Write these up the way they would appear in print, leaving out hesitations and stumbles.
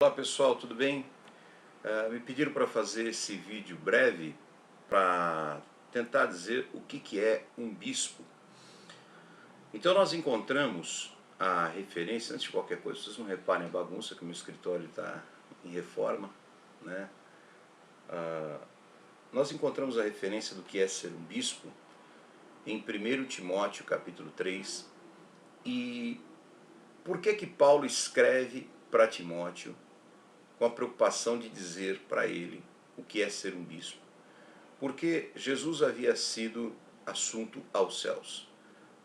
Olá pessoal, tudo bem? Me pediram para fazer esse vídeo breve para tentar dizer o que é um bispo. Então nós encontramos a referência, antes de qualquer coisa, vocês não reparem a bagunça que o meu escritório está em reforma, né? Nós encontramos a referência do que é ser um bispo em 1 Timóteo capítulo 3. E por que Paulo escreve para Timóteo com a preocupação de dizer para ele o que é ser um bispo? Porque Jesus havia sido assunto aos céus.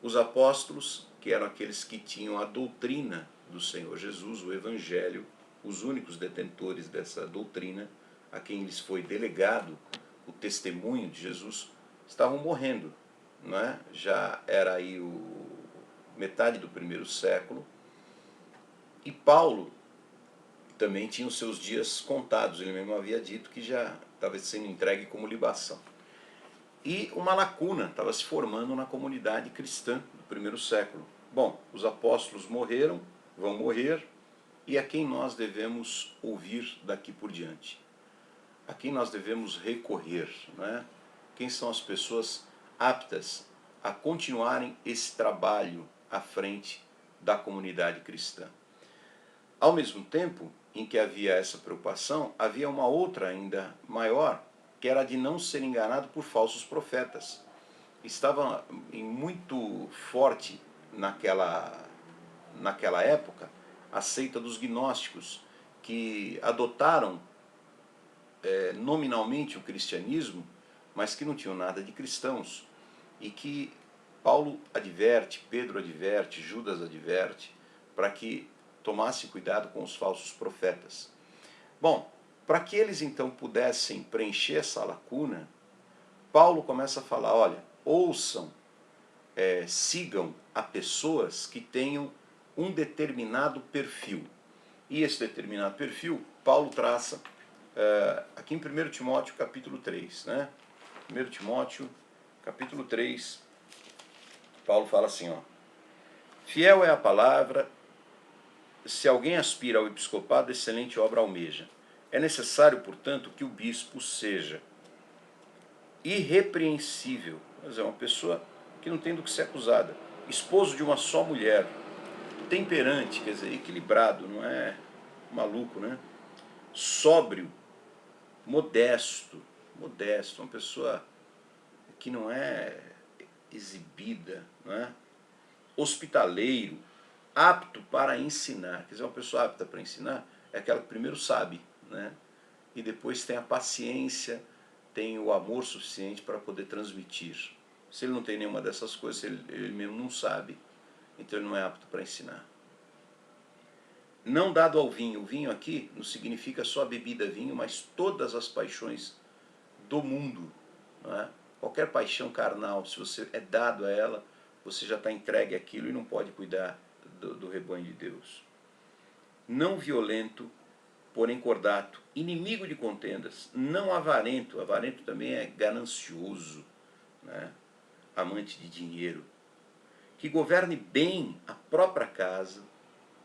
Os apóstolos, que eram aqueles que tinham a doutrina do Senhor Jesus, o Evangelho, os únicos detentores dessa doutrina, a quem lhes foi delegado o testemunho de Jesus, estavam morrendo, não é? Já era aí metade do primeiro século, e Paulo também tinha os seus dias contados. Ele mesmo havia dito que já estava sendo entregue como libação. E uma lacuna estava se formando na comunidade cristã do primeiro século. Bom, os apóstolos morreram, vão morrer, e a quem nós devemos ouvir daqui por diante? A quem nós devemos recorrer, né? Quem são as pessoas aptas a continuarem esse trabalho à frente da comunidade cristã? Ao mesmo tempo em que havia essa preocupação, havia uma outra ainda maior, que era de não ser enganado por falsos profetas. Estava muito forte naquela época a seita dos gnósticos, que adotaram nominalmente o cristianismo, mas que não tinham nada de cristãos, e que Paulo adverte, Pedro adverte, Judas adverte, para que tomasse cuidado com os falsos profetas. Bom, para que eles então pudessem preencher essa lacuna, Paulo começa a falar: olha, ouçam, sigam a pessoas que tenham um determinado perfil. E esse determinado perfil, Paulo traça aqui em 1 Timóteo capítulo 3. Né? 1 Timóteo capítulo 3, Paulo fala assim, ó: fiel é a palavra, se alguém aspira ao episcopado, excelente obra almeja. É necessário, portanto, que o bispo seja irrepreensível, quer dizer, uma pessoa que não tem do que ser acusada, esposo de uma só mulher, temperante, quer dizer, equilibrado, não é maluco, né? Sóbrio, modesto, uma pessoa que não é exibida, não é? Hospitaleiro, apto para ensinar. Quer dizer, uma pessoa apta para ensinar é aquela que primeiro sabe, né? E depois tem a paciência, tem o amor suficiente para poder transmitir. Se ele não tem nenhuma dessas coisas, ele mesmo não sabe, então ele não é apto para ensinar. Não dado ao vinho. O vinho aqui não significa só a bebida vinho, mas todas as paixões do mundo. Não é? Qualquer paixão carnal, se você é dado a ela, você já está entregue àquilo e não pode cuidar do rebanho de Deus. Não violento, porém cordato, inimigo de contendas, não avarento. Avarento também é ganancioso, né? Amante de dinheiro, que governe bem a própria casa.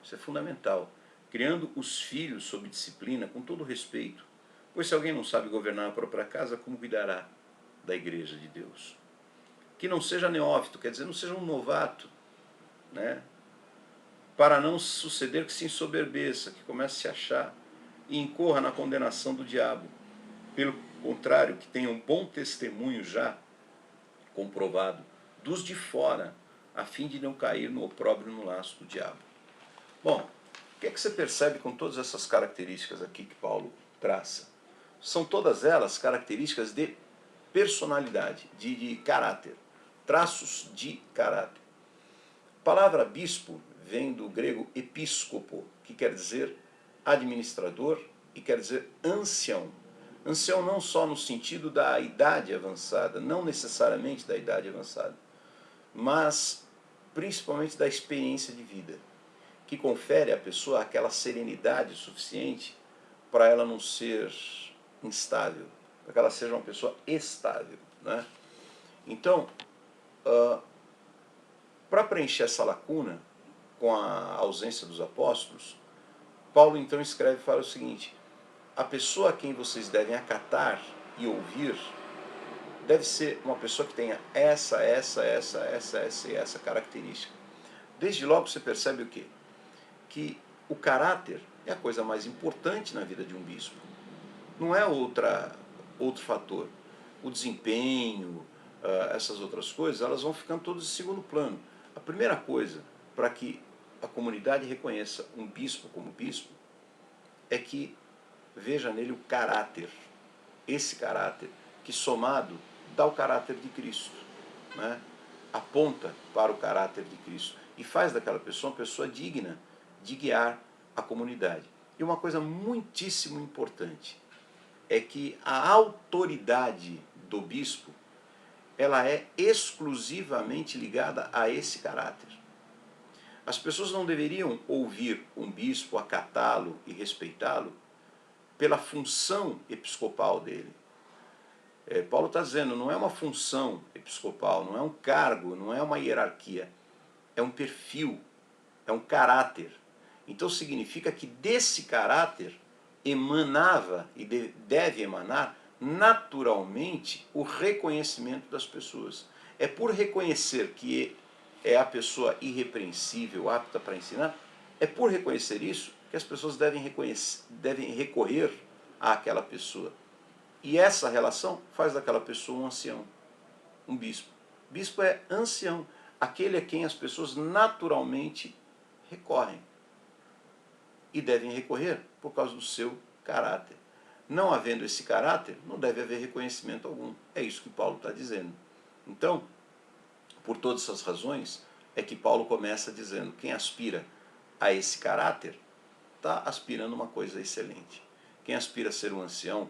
Isso é fundamental, criando os filhos sob disciplina, com todo respeito, pois se alguém não sabe governar a própria casa, como cuidará da igreja de Deus? Que não seja neófito, quer dizer, não seja um novato, né? Para não suceder que se ensoberbeça, que comece a se achar e incorra na condenação do diabo. Pelo contrário, que tenha um bom testemunho já comprovado dos de fora, a fim de não cair no opróbrio, no laço do diabo. Bom, o que é que você percebe com todas essas características aqui que Paulo traça? São todas elas características de personalidade, de caráter, traços de caráter. A palavra bispo vem do grego episcopo, que quer dizer administrador e quer dizer ancião. Ancião não só no sentido da idade avançada, não necessariamente da idade avançada, mas principalmente da experiência de vida, que confere à pessoa aquela serenidade suficiente para ela não ser instável, para que ela seja uma pessoa estável, né? Então, para preencher essa lacuna com a ausência dos apóstolos, Paulo então escreve e fala o seguinte: a pessoa a quem vocês devem acatar e ouvir deve ser uma pessoa que tenha essa e essa característica. Desde logo você percebe o quê? Que o caráter é a coisa mais importante na vida de um bispo. Não é outro fator. O desempenho, essas outras coisas, elas vão ficando todas em segundo plano. A primeira coisa para que a comunidade reconheça um bispo como bispo é que veja nele o caráter. Esse caráter que, somado, dá o caráter de Cristo, né? Aponta para o caráter de Cristo e faz daquela pessoa uma pessoa digna de guiar a comunidade. E uma coisa muitíssimo importante é que a autoridade do bispo ela é exclusivamente ligada a esse caráter. As pessoas não deveriam ouvir um bispo, acatá-lo e respeitá-lo pela função episcopal dele. Paulo está dizendo, não é uma função episcopal, não é um cargo, não é uma hierarquia, é um perfil, é um caráter. Então significa que desse caráter emanava e deve emanar naturalmente o reconhecimento das pessoas. É por reconhecer que é a pessoa irrepreensível, apta para ensinar, é por reconhecer isso que as pessoas devem recorrer àquela pessoa. E essa relação faz daquela pessoa um ancião, um bispo. Bispo é ancião, aquele a quem as pessoas naturalmente recorrem. E devem recorrer por causa do seu caráter. Não havendo esse caráter, não deve haver reconhecimento algum. É isso que Paulo está dizendo. Então, por todas essas razões, é que Paulo começa dizendo: quem aspira a esse caráter está aspirando uma coisa excelente. Quem aspira a ser um ancião,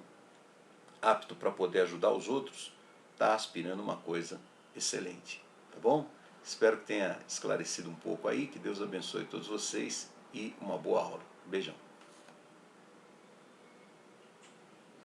apto para poder ajudar os outros, está aspirando uma coisa excelente. Tá bom? Espero que tenha esclarecido um pouco aí, que Deus abençoe todos vocês e uma boa aula. Beijão.